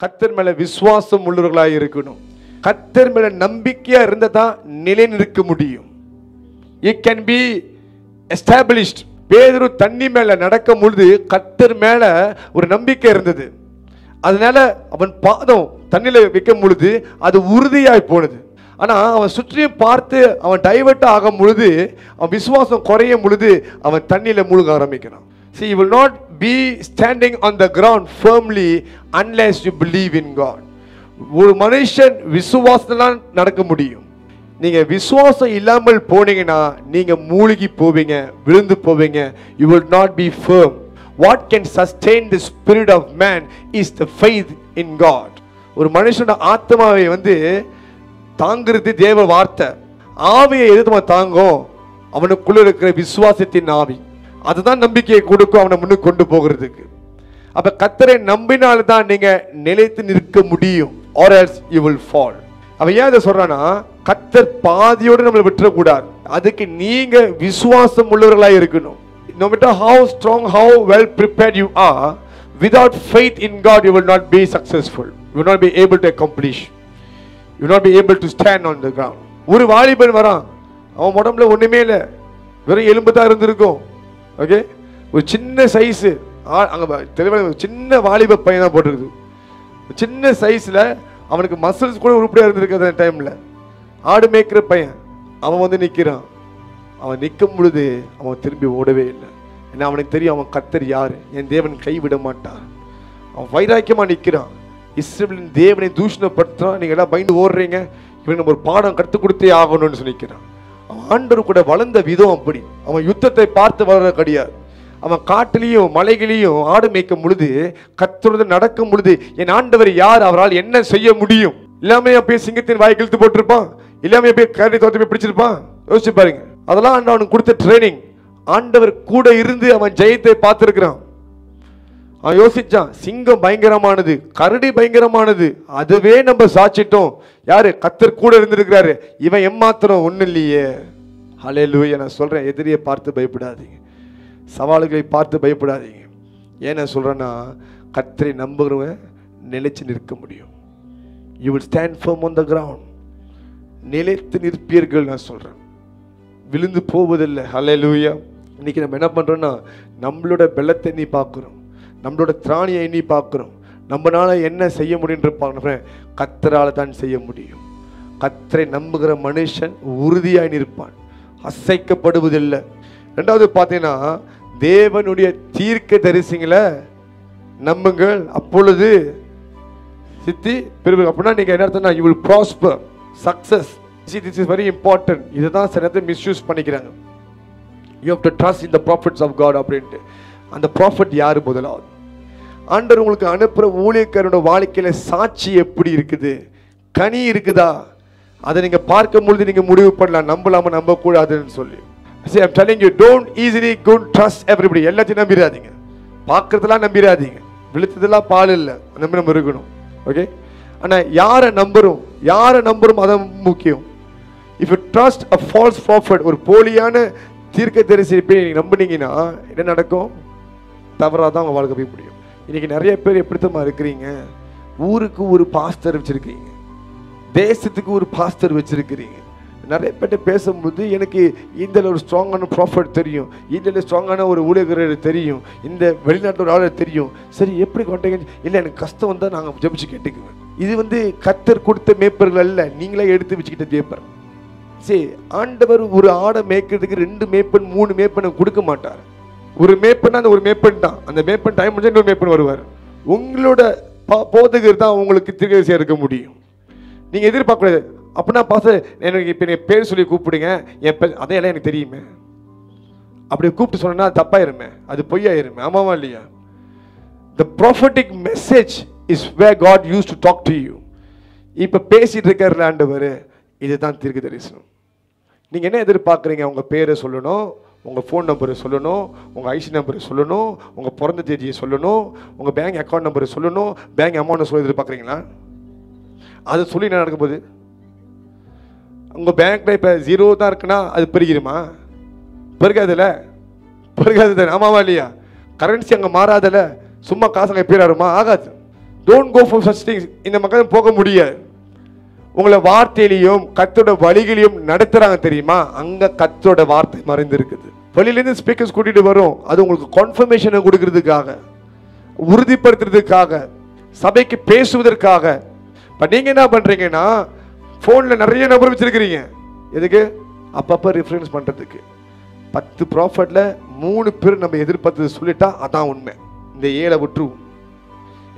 கர்த்தர் மேல விசுவாசம் உள்ளவர்களாக இருக்கணும். கர்த்தர் மேல நம்பிக்கையா இருந்தா தான் நிலை நிற்க முடியும். It can be established. பேதுரு தண்ணி மேல நடக்கும் பொழுது கர்த்தர் மேல ஒரு நம்பிக்கை இருந்தது. அதனால அவன் பாதம் தண்ணியில வைக்கும் பொழுது அது உறுதியாய் போனது. ஆனா அவன் சுற்றியும் பார்த்து அவன் டைவர்ட் ஆகும் பொழுது அவன் விசுவாசம் குறையும் பொழுது அவன் தண்ணியில மூழ்க ஆரம்பிக்கிறான். See, you will not be standing on the ground firmly unless you believe in God. ஒரு மனுஷன் விசுவாசத்தால நடக்க முடியும். நீங்க விசுவாசம் இல்லாமல் போனீங்கன்னா நீங்க மூழ்கி போவீங்க, விழுந்து போவீங்க. You will not be firm. What can sustain the spirit of man is the faith in God. ஒரு மனுஷனோட ஆத்மாவை தாங்கிறது தேவ வார்த்தை. ஆவியை எதுமா தாங்கும்? அவனுக்குள்ள இருக்கிற விசுவாசத்தின் ஆவி. அதுதான் நம்பிக்கையை கொடுக்கும் அவனை முன்னுக்கு கொண்டு போகிறதுக்கு. அப்ப கர்த்தரை நம்பினால்தான் நீங்க நிலைத்து நிற்க முடியும். Or else you will fall. அவன் ஏன் இதை சொல்றானா, கர்த்தர் பாதியோடு நம்மளை விட்டுறக்கூடாது. அதுக்கு நீங்க விசுவாசம் உள்ளவர்களாக இருக்கணும். No matter how strong, how well prepared you are, without faith in God you will not be successful. You will not be able to accomplish. You will not be able to stand on the ground. ஒரு வாலிபன் வரான், அவன் உடம்புல ஒண்ணுமே இல்லை, வெறும் எலும்பு தான் இருந்திருக்கும். ஓகே, ஒரு சின்ன சைஸு, அங்கே தெளிவாக சின்ன வாலிப பையன் தான் போட்டிருக்குது. சின்ன சைஸில் அவனுக்கு மசில்ஸ் கூட உருப்படியாக இருந்திருக்கு. அந்த டைமில் ஆடு மேய்க்கிற பையன் அவன் நிற்கிறான். அவன் நிற்கும் பொழுது அவன் திரும்பி ஓடவே இல்லை. ஏன்னா அவனுக்கு தெரியும் அவன் கர்த்தர் யார், என் தேவன் கைவிட மாட்டான். அவன் வைராக்கியமாக நிற்கிறான். இஸ்ரவேலின் தேவனை தூஷணப்படுத்துறான். நீங்கள் எல்லாம் பயந்து ஓடுறீங்க, இவனுக்கு நம்ம ஒரு பாடம் கற்றுக் கொடுத்தே ஆகணும்னு சொல்லிக்கிறான். அவன் ஆண்டவர் கூட வளர்ந்த விதம் அப்படி. அவன் யுத்தத்தை பார்த்து வளர கிடையாது. அவன் காட்டிலையும் மலைகளையும் ஆடு மேய்க்கும் பொழுது கர்த்தருடன் நடக்கும் பொழுது என் ஆண்டவர் யார், அவரால் என்ன செய்ய முடியும்? இல்லாம போய் சிங்கத்தின் வாய் கிழித்து போட்டிருப்பான், இல்லாம போய் கரடி தோத்து போய் பிடிச்சிருப்பான். யோசிச்சு பாருங்க. அதெல்லாம் அவனுக்கு கொடுத்த ட்ரைனிங். ஆண்டவர் கூட இருந்து அவன் ஜெயத்தை பார்த்திருக்கிறான். அவன் யோசிச்சான், சிங்கம் பயங்கரமானது, கரடி பயங்கரமானது, அதுவே நம்ம சாச்சிட்டோம். யாரு? கர்த்தர் கூட இருந்திருக்கிறாரு. இவன் எம்மாத்திரம் ஒண்ணு இல்லையே. ஹல்லேலூயா. நான் சொல்றேன், எதிரியை பார்த்து பயப்படாதீங்க, சவால்களை பார்த்து பயப்படாதீங்க. ஏன் நான் சொல்றேன்னா, கர்த்தரை நம்புகிறவன் நிலைச்சு நிற்க முடியும். You will stand firm on the ground. நிலைத்து நிற்பீர்கள். நான் சொல்றேன், விழுந்து போவதில்லை. ஹல்லேலூயா. இன்னைக்கு நம்ம என்ன பண்றோம்னா, நம்மளோட பலத்தை நீ பார்க்கிறோம், நம்மளோட திராணியை எண்ணி பார்க்கிறோம். நம்மளால என்ன செய்ய முடியுன்ற பார்க்கிறேன். கர்த்தரால தான் செய்ய முடியும். கர்த்தரை நம்புகிற மனுஷன் உறுதியாய் நிற்பான், அசைக்கப்படுவதில்லை. ரெண்டாவது பார்த்தீங்கன்னா, தேவனுடைய தீர்க்க தரிசிகளை நம்புங்கள், அப்பொழுது சித்தி பெறுவீர்கள். அப்படின்னா நீங்க என்ன அர்த்தம்னா, you will prosper, success. See, this is very important. இதுதான் சில நேரத்தில் மிஸ்யூஸ் பண்ணிக்கிறாங்க. You have to trust in the prophets of God அப்படின்ட்டு. அந்த ப்ராஃபட் யாரு? முதலாவது ஆண்டவர் உங்களுக்கு அனுப்புற ஊழியக்காரனோட வாழ்க்கையில சாட்சி எப்படி இருக்குது, கனி இருக்குதா, அதை நீங்க பார்க்கும் பொழுது நீங்க முடிவு பண்ணலாம், நம்பலாமா நம்ப கூடாதுன்னு சொல்லி. See, I'm telling you, don't easily go trust everybody. எல்லாத்தையும் நம்பிடாதீங்க, பார்க்கறதெல்லாம் நம்பிடாதீங்க. விழுத்ததெல்லாம் பால் இல்லை, நம்ம இருக்கணும். ஓகே, ஆனா யாரை நம்புறோம் அதான் முக்கியம். If you trust a false prophet, ஒரு போலியான தீர்க்க தரிசியை போய் நம்பினீங்கன்னா என்ன நடக்கும்? தவறாக தான் உங்க வாழ்க்கை போய் முடியும். இன்னைக்கு நிறைய பேர் எப்படித்தமா இருக்கிறீங்க, ஊருக்கு ஒரு பாஸ்டர் வச்சிருக்கீங்க, தேசத்துக்கு ஒரு பாஸ்டர் வச்சிருக்கிறீங்க. நிறைய பேர்ட்ட பேசும்போது எனக்கு இந்த ஒரு ஸ்ட்ராங்கான ப்ராஃபட் தெரியும், இந்த ஸ்ட்ராங்கான ஒரு ஊழியர் தெரியும், இந்த வெளிநாட்டில் ஒரு ஆளர் தெரியும். சரி, எப்படி கொண்டீங்க? இல்லை, எனக்கு கஷ்டம் வந்தால் நாங்கள் ஜெபிச்சு கேட்டுக்குவேன். இது கர்த்தர் கொடுத்த மேய்ப்பர்கள் அல்ல, நீங்களே எடுத்து வச்சுக்கிட்ட மேய்ப்பர். சரி, ஆண்டவர் ஒரு ஆடை மேய்க்கிறதுக்கு 2 மேய்ப்பன் 3 மேய்ப்பனை கொடுக்க மாட்டார். ஒரு மேய்ப்பன் அந்த ஒரு மேய்ப்பன் தான். அந்த மேய்ப்பன் டைம் முடிஞ்சா இன்னொரு மேய்ப்பன் வருவார். உங்களோட போதகர் தான் உங்களுக்கு தீர்க்கதரிசியா இருக்க முடியும். நீங்க எதிர்பார்க்க கூடாது. அப்படின்னா பாஸ்டர் எனக்கு இப்போ என் பேர் சொல்லி கூப்பிடுங்க, என் பேர் அதையெல்லாம் எனக்கு தெரியுமே, அப்படி கூப்பிட்டு சொன்னா தப்பாயிருமே, அது பொய்யாயிருமே. ஆமாவா இல்லையா? The prophetic message is where God used to talk to you. இப்போ பேசிட்டு இருக்கார் ஆண்டவர், இதுதான் தீர்க்க தரிசனம். நீங்க என்ன எதிர்பார்க்குறீங்க? உங்க பேரை சொல்லணும், உங்க ஃபோன் நம்பரை சொல்லணும், உங்க ஐசி நம்பரை சொல்லணும், உங்க பிறந்த தேதியை சொல்லணும், உங்க பேங்க் அக்கௌண்ட் நம்பரை சொல்லணும், பேங்க் அமௌண்ட் சொல்ல எதிர்பார்க்குறீங்களா? அதை சொல்லி என்ன நடக்கும் போது? உங்க பேங்க்ல இப்ப 0 தான் இருக்குன்னா அது பெருகிருமா? பெருகாதுல, பெருகாது. ஆமாவா இல்லையா? கரன்சி அங்க மாறாதல, சும்மா காசு அங்க பேராருமா? ஆகாது. Don't go for such things. இந்த மக்கள் போக முடியாது. உங்களை வார்த்தையிலையும் கர்த்தரோட வழிகளையும் நடத்துறாங்க தெரியுமா, அங்க கர்த்தரோட வார்த்தை மறைந்திருக்குது. வெளியிலேருந்து ஸ்பீக்கர்ஸ் கூட்டிட்டு வரும், அது உங்களுக்கு கான்ஃபர்மேஷனை கொடுக்கறதுக்காக, உறுதிப்படுத்துறதுக்காக, சபைக்கு பேசுவதற்காக. இப்போ நீங்கள் என்ன பண்ணுறீங்கன்னா, ஃபோனில் நிறைய நம்பர் வச்சிருக்கிறீங்க. எதுக்கு? அப்பப்போ ரெஃபரன்ஸ் பண்ணுறதுக்கு. 10 ப்ராஃபட்டில் 3 பேர் நம்ம எதிர்பார்த்தது சொல்லிட்டா அதான் உண்மை, இந்த 7 விட்டுருவோம்.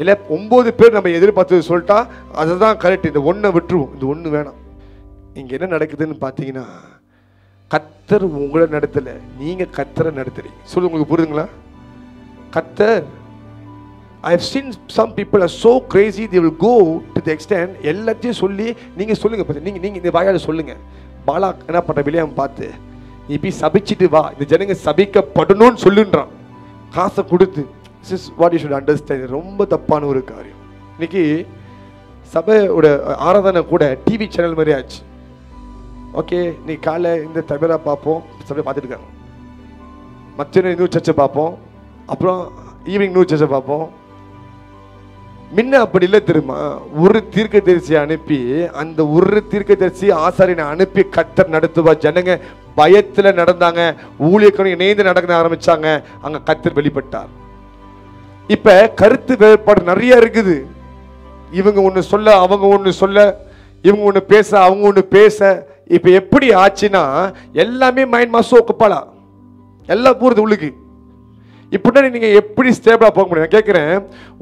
இல்லை 9 பேர் நம்ம எதிர்பார்த்தது சொல்லிட்டா அதுதான் கரெக்ட், இந்த 1 விட்டுருவோம், இந்த 1 வேணாம். இங்கே என்ன நடக்குதுன்னு பார்த்தீங்கன்னா, கர்த்தர் உங்களை நடத்தலை, நீங்கள் கர்த்தரை நடத்துறீங்க. சொல்லு, உங்களுக்கு புரியுதுங்களா? கர்த்தர், I have seen some people are so crazy, they will go to the extent எல்லாத்தையும் சொல்லி நீங்கள் சொல்லுங்கள், நீங்கள் இந்த வாயால் சொல்லுங்கள். பாலா என்ன பண்ணுற, விளையாம பார்த்து நீ போய் சபிச்சுட்டு வா, இந்த ஜனங்க சபிக்கப்படணும்னு சொல்லுன்றான், காசை கொடுத்து. This is what you should understand. ரொம்ப தப்பான ஒரு காரியம். இன்னைக்கு சபையோட ஆராதனை கூட டிவி சேனல் மாதிரி ஆச்சு. ஓகே, நீ காலை இந்த தபேலா பார்ப்போம், சபை பார்த்துட்டு இருக்காங்க. மத்தியானம் இன்னொரு சர்ச்சை பார்ப்போம், அப்புறம் ஈவினிங் இன்னொரு சர்ச்சை பார்ப்போம். முன்ன அப்படி இல்லை தெரியுமா? ஒரு தீர்க்கதரிசியை அனுப்பி, அந்த ஒரு தீர்க்கதரிசி ஆசாரியனை அனுப்பி கர்த்தர் நடத்துவா. ஜனங்க பயத்தில் நடந்தாங்க, ஊழியர்களும் இணைந்து நடக்க ஆரம்பிச்சாங்க, அங்க கர்த்தர் வெளிப்பட்டார். இப்ப கருத்து வேறுபாடு நிறைய இருக்குது. இவங்க ஒண்ணு சொல்ல, அவங்க ஒண்ணு சொல்ல, இவங்க ஒண்ணு பேச, அவங்க ஒண்ணு பேச. இப்ப எப்படி ஆச்சுன்னா, எல்லாமே மைண்ட் மாசம் ஒக்கப்பலா, எல்லாம் போறது உள்ளுக்கு. இப்படி நீங்க எப்படி ஸ்டேபிளா போக முடியும்? கேட்கிறேன்,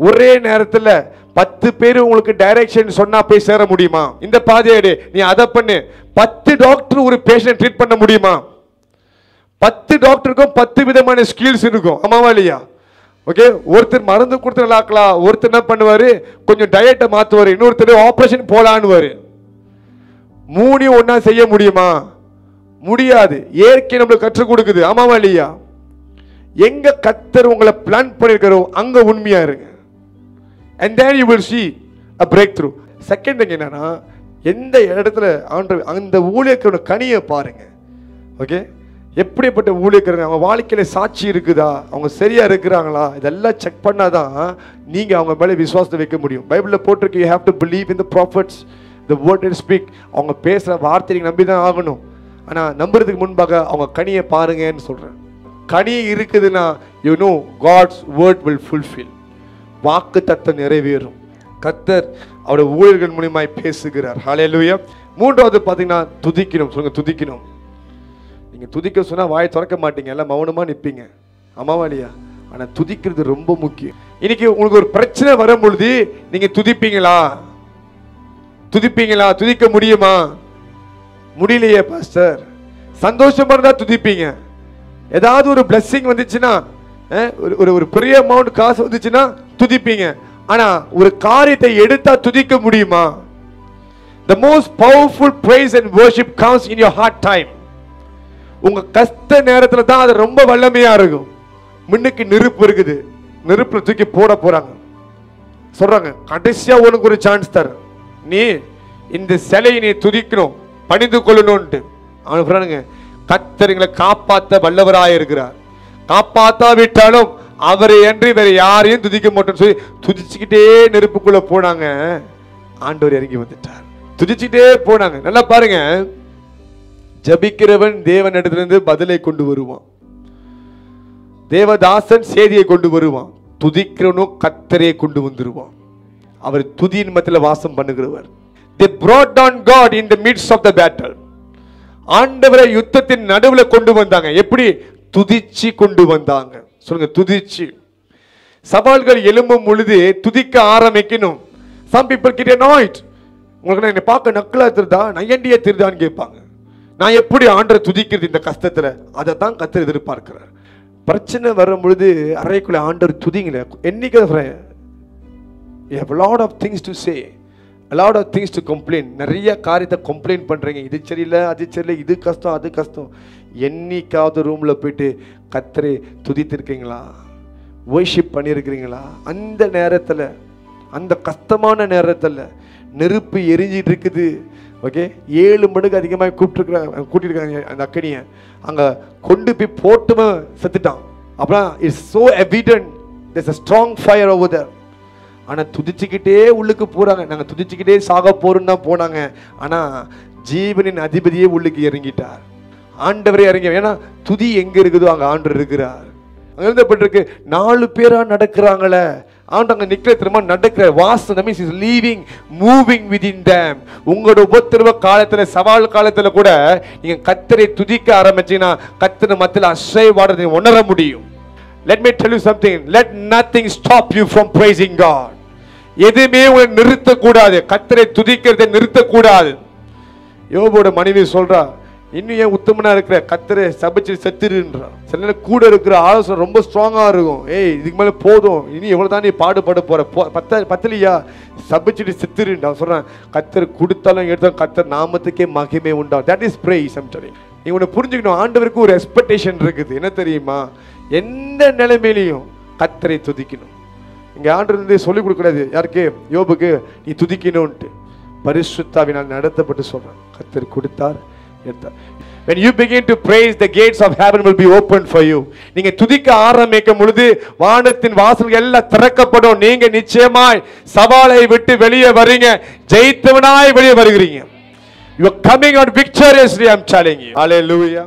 ஒரே நேரத்தில் 10 பேர் உங்களுக்கு டைரக்ஷன் சொன்னா போய் சேர முடியுமா? இந்த பாதையடி நீ அதை பண்ணு. 10 டாக்டர் ஒரு பேஷண்ட் ட்ரீட் பண்ண முடியுமா? 10 டாக்டருக்கும் 10 விதமான ஸ்கில்ஸ் இருக்கும், ஆமாவா இல்லையா? ஓகே, ஒருத்தர் மருந்து கொடுத்து நல்லாக்கலாம், ஒருத்தர் என்ன பண்ணுவாரு, கொஞ்சம் டயட்டை மாத்துவாரு, இன்னொருத்தர் ஆபரேஷன் போலான்னு. 3 ஒன்னா செய்ய முடியுமா? முடியாது. இயற்கை நம்மளுக்கு கற்றுக் கொடுக்குது, ஆமாவா இல்லையா? எங்க கர்த்தர் உங்களை பிளான் பண்ணிருக்கிறோம் அங்க உண்மையா இருங்க. and then you will see a breakthrough. Second thing என்னன்னா, எந்த இடத்துல அந்த ஊழியர்களோட கனியை பாருங்க. ஓகே, எப்படிப்பட்ட ஊழியர்கள், அவங்க வாழ்க்கையில சாட்சி இருக்குதா, அவங்க சரியா இருக்கிறாங்களா, இதெல்லாம் செக் பண்ணாதான் நீங்க அவங்க மேல விசுவாசத்தை வைக்க முடியும். பைபிள்ல போட்டிருக்கு, you have to believe in the prophets, the word they speak. அவங்க பேசுற வார்த்தையை நம்பி தான் ஆகணும். ஆனா நம்புறதுக்கு முன்பாக அவங்க கனியை பாருங்கன்னு சொல்றேன். கனி இருக்குதுன்னா you know God's word will fulfill. வாக்கு தத்தம் நிறைவேறும். கர்த்தர் அவருடைய ஊழியர்கள் மூலமாய் பேசுகிறார். ஹல்லேலூயா. மூன்றாவது பாத்தீங்கன்னா, துதிக்கணும். சொல்லுங்க, துதிக்கணும். நீங்க துதிக்க சொன்னா வாயை திறக்க மாட்டீங்க, எல்லாம் மௌனமா நிற்பீங்க, ஆமாவா இல்லையா? ஆனா துதிக்கிறது ரொம்ப முக்கியம். இன்னைக்கு உங்களுக்கு ஒரு பிரச்சனை வரும் பொழுது நீங்க துதிப்பீங்களா? துதிப்பீங்களா? துதிக்க முடியுமா? முடியலையே பாஸ்டர். சந்தோஷமா இருந்தா துதிப்பீங்க. ஏதாவது ஒரு பிளெஸிங் வந்துச்சுன்னா, ஒரு பெரிய அமௌண்ட் காசு வந்துச்சுன்னா துதிப்பீங்க. ஆனா ஒரு காரியத்தை எடுத்தா துதிக்க முடியுமா? The most powerful praise and worship comes in your hard time. உங்க கஷ்ட நேரத்துல தான் அது ரொம்ப வல்லமையா இருக்கும். முன்னுக்கு நெருப்பு இருக்குது, நெருப்புல தூக்கி போட போறாங்க, சொல்றாங்க கடைசியா உனக்கு ஒரு சான்ஸ் தர, நீ இந்த சிலையை நீ துதிக்கணும், பணிந்து கொள்ளணும்ட்டு. அவன் சொல்றானுங்க, கர்த்தர் எங்களை காப்பாற்ற வல்லவராக இருக்கிறார், காப்பாத்தாவிட்டாலும் அவரை அன்றி வேற யாரையும் துதிக்க மாட்டோம்னு சொல்லி துதிச்சுக்கிட்டே நெருப்புக்குள்ள போனாங்க. ஆண்டவர் இறங்கி வந்துட்டார். துதிச்சுக்கிட்டே போனாங்க. நல்லா பாருங்க, ஜபிக்கிறவன் தேவன் இடத்திலிருந்து பதிலை கொண்டு வருவான், தேவதாசன் செய்தியை கொண்டு வருவான், துதிக்கிறவனும் கர்த்தரை கொண்டு வந்துருவான். அவர் துதியின் மத்தியில் வாசம் பண்ணுகிறவர். They brought down God in the midst of the battle. ஆண்டவரை யுத்தத்தின் நடுவில் கொண்டு வந்தாங்க. எப்படி? துதிச்சு கொண்டு வந்தாங்க. சொல்லுங்க, துதிச்சு. சவால்கள் எழும்பும் பொழுது துதிக்க ஆரம்பிக்கணும். Some people get annoyed. உங்களுக்கு என்ன பார்க்க நக்கலா தெரியுதா, நையண்டியா தெரியுதான்னு கேட்பாங்க. நான் எப்படி ஆண்டரை துதிக்கிறது இந்த கஷ்டத்துல? அதை தான் கர்த்தர் எதிர்பார்க்கிறார். பிரச்சனை வரும் பொழுது அறைக்குள்ள ஆண்டவர் துதிங்களே. என்னைக்கு you have a lot of things to say, a lot of things to complain. நிறைய காரியத்தை கம்ப்ளைண்ட் பண்றீங்க, இது சரியில்லை, அது சரியில்லை, இது கஷ்டம், அது கஷ்டம். என்னைக்காவது ரூம்ல போயிட்டு கர்த்தரை துதித்திருக்கீங்களா? வர்ஷிப் பண்ணியிருக்கிறீங்களா? அந்த நேரத்தில், அந்த கஷ்டமான நேரத்தில் நெருப்பு எரிஞ்சிட்டு இருக்குது. ஓகே, 7 மணிக்கு அதிகமாக கூட்டிருக்காங்க அந்த அக்கனியை. அங்கே கொண்டு போய் போட்டுமே செத்துட்டான். அப்புறம் it's so evident there's a strong fire over there. ஆனா துதிச்சுக்கிட்டே உள்ளுக்கு போறாங்க. நாங்க துதிச்சுக்கிட்டே சாக போறோம்னு தான் போனாங்க. ஆனா ஜீவனின் அதிபதியே உள்ளுக்கு இறங்கிட்டார். ஆண்டவரே இறங்கி, ஏன்னா துதி எங்க இருக்குதோ அங்க ஆண்டவர் இருக்கிறார். அங்க எழுதப்பட்டிருக்கு 4 பேரா நடக்கிறாங்களே, ஆண்டவங்க நிக்கிற திரும்ப நடக்கிற வாசனை means is leaving moving within them. உங்களோட உபத்திரவ காலத்துல, சவால் காலத்துல கூட நீங்க கர்த்தரை துதிக்க ஆரம்பிச்சீங்கன்னா கர்த்தர் மத்தியில அசைவாடுறதை உணர முடியும். Let me tell you something. Let nothing stop you from praising God. எதுவுமே உங்களை நிறுத்தக்கூடாது. கர்த்தரை துதிக்கிறதை நிறுத்தக்கூடாது. யோபோட மனைவி சொல்றா, இன்னும் ஏன் உத்தமனா இருக்கிற, கர்த்தரை சபிச்சு செத்துருன்றா. சில நேரம் கூட இருக்கிற ஆலோசனை ரொம்ப ஸ்ட்ராங்கா இருக்கும். ஏய் இதுக்கு மேல போதும், இனி எவ்வளவு தான் நீ பாடுபட போற, பத்தலையா சபிச்சுட்டு செத்துருன்றா. சொல்றேன், கர்த்தர் கொடுத்தாலும் எடுத்தாலும் கர்த்தர் நாமத்துக்கே மகிமை உண்டா. That is praise. நீ உன்னை புரிஞ்சுக்கணும், ஆண்டவருக்கு ஒரு எக்ஸ்பெக்டேஷன் இருக்குது. என்ன தெரியுமா? எந்த நிலைமையிலையும் கர்த்தரை துதிக்கணும். இங்க ஆண்டவர் சொல்லிக் கொடுக்கிறது யாருக்கு? யோபுக்கு, நீ துதிக்கணும்ட்டு பரிசுத்தாவினால் நடத்தப்பட்டு சொல்றான். கர்த்தர் கொடுத்தார், எடுத்தார். When you begin to praise, the gates of heaven will be opened for you. நீங்க துதிக்க ஆரம்பிக்கும் பொழுது வானத்தின் வாசல்கள் எல்லாம் திறக்கப்படும். நீங்க நிச்சயமாய் சவாலை விட்டு வெளியே வரீங்க, ஜெயித்தவனாய் வெளியே வருகிறீங்க. You are coming out victoriously, I am telling you. Hallelujah.